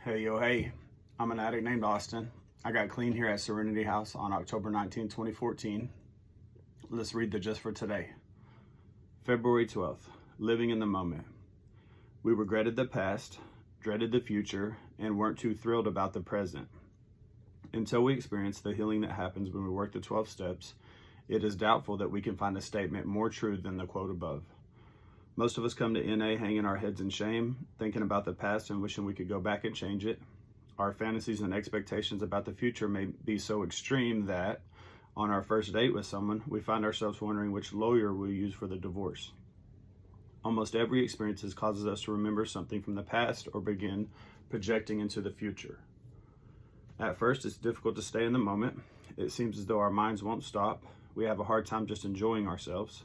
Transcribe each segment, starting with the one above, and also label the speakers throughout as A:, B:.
A: Hey, yo, hey, I'm an addict named Austin. I got clean here at Serenity House on October 19, 2014. Let's read the Just for Today. February 12th, living in the moment. We regretted the past, dreaded the future, and weren't too thrilled about the present. Until we experience the healing that happens when we work the 12 steps, it is doubtful that we can find a statement more true than the quote above. Most of us come to NA hanging our heads in shame, thinking about the past and wishing we could go back and change it. Our fantasies and expectations about the future may be so extreme that, on our first date with someone, we find ourselves wondering which lawyer we'll use for the divorce. Almost every experience causes us to remember something from the past or begin projecting into the future. At first, it's difficult to stay in the moment. It seems as though our minds won't stop. We have a hard time just enjoying ourselves.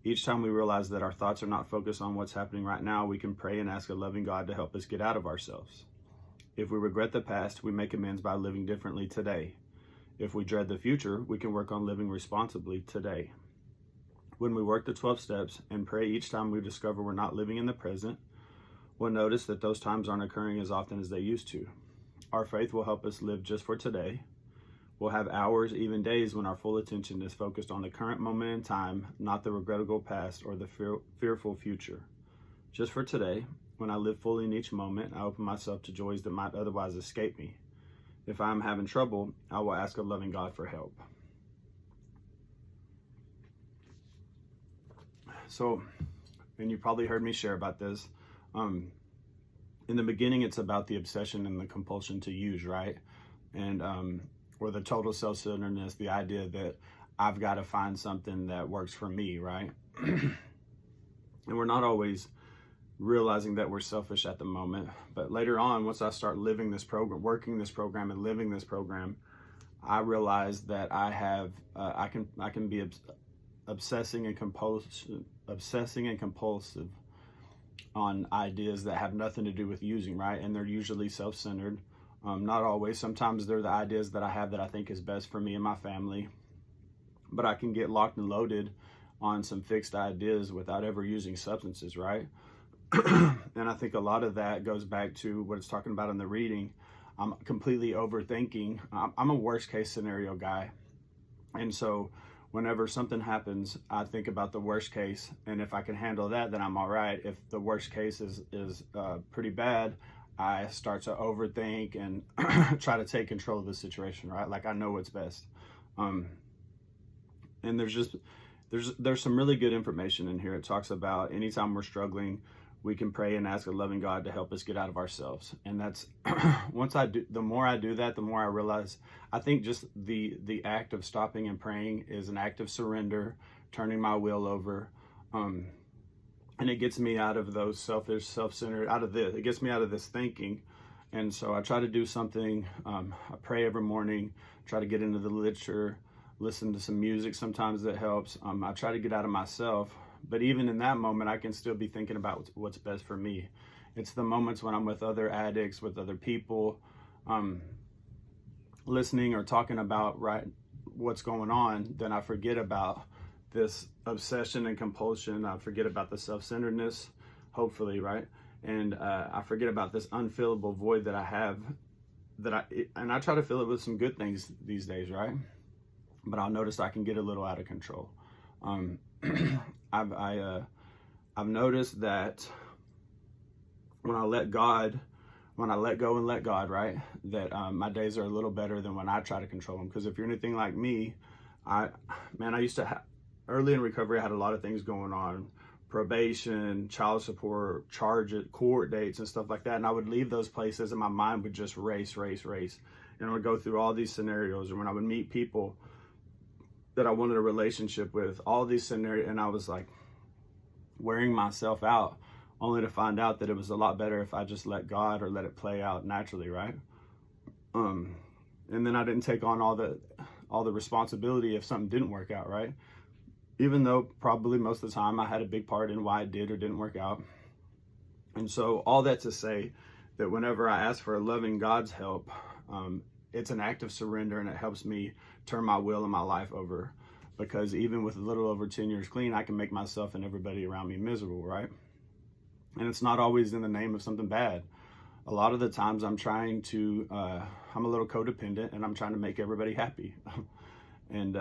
A: Each time we realize that our thoughts are not focused on what's happening right now, we can pray and ask a loving God to help us get out of ourselves. If we regret the past, we make amends by living differently today. If we dread the future, we can work on living responsibly today. When we work the 12 steps and pray each time we discover we're not living in the present, we'll notice that those times aren't occurring as often as they used to. Our faith will help us live just for today. We'll have hours, even days, when our full attention is focused on the current moment in time, not the regrettable past or the fearful future. Just for today, when I live fully in each moment, I open myself to joys that might otherwise escape me. If I'm having trouble, I will ask a loving God for help. So, and you probably heard me share about this. In the beginning, it's about the obsession and the compulsion to use, right? And or the total self-centeredness, the idea that I've got to find something that works for me, right? And we're not always realizing that we're selfish at the moment. But later on, once I start living this program, working this program and living this program, I realize that I have, I can be obsessing and compulsive on ideas that have nothing to do with using, right? And they're usually self-centered. Not always. Sometimes they're the ideas that I have that I think is best for me and my family. But I can get locked and loaded on some fixed ideas without ever using substances, right? And I think a lot of that goes back to what it's talking about in the reading. I'm completely overthinking. I'm a worst case scenario guy. And so whenever something happens, I think about the worst case. And if I can handle that, then I'm all right. If the worst case is pretty bad, I start to overthink and try to take control of the situation, right? Like I know what's best. And there's some really good information in here. It talks about anytime we're struggling, we can pray and ask a loving God to help us get out of ourselves. And that's the more I do that, the more I realize, I think just the act of stopping and praying is an act of surrender, turning my will over. And it gets me out of those selfish, self-centered, it gets me out of this thinking. And so I try to do something. I pray every morning, try to get into the literature, listen to some music sometimes that helps. I try to get out of myself. But even in that moment, I can still be thinking about what's best for me. It's the moments when I'm with other addicts, with other people, listening or talking about what's going on, then I forget about this obsession and compulsion. I forget about the self-centeredness, hopefully, right? And I forget about this unfillable void that I have, and I try to fill it with some good things these days, right? But I'll notice I can get a little out of control. I've noticed that when I let go and let God, right, that my days are a little better than when I try to control them. Because if you're anything like me, I used to early in recovery, I had a lot of things going on, probation, child support, court dates and stuff like that. And I would leave those places and my mind would just race. And I would go through all these scenarios. And when I would meet people that I wanted a relationship with, all these scenarios, and I was like wearing myself out, only to find out that it was a lot better if I just let God or let it play out naturally, right? And then I didn't take on all the responsibility if something didn't work out, right? Even though probably most of the time I had a big part in why it did or didn't work out. And so all that to say that whenever I ask for a loving God's help, it's an act of surrender, and it helps me turn my will and my life over. Because even with a little over 10 years clean, I can make myself and everybody around me miserable, right? And it's not always in the name of something bad. a lot of the times I'm trying to, I'm a little codependent and I'm trying to make everybody happy. And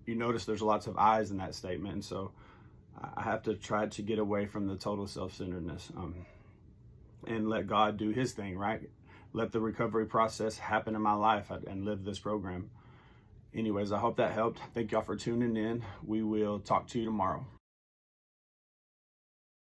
A: you notice there's lots of I's in that statement. And so I have to try to get away from the total self-centeredness and let God do his thing, right? Let the recovery process happen in my life and live this program. Anyways, I hope that helped. Thank y'all for tuning in. We will talk to you tomorrow.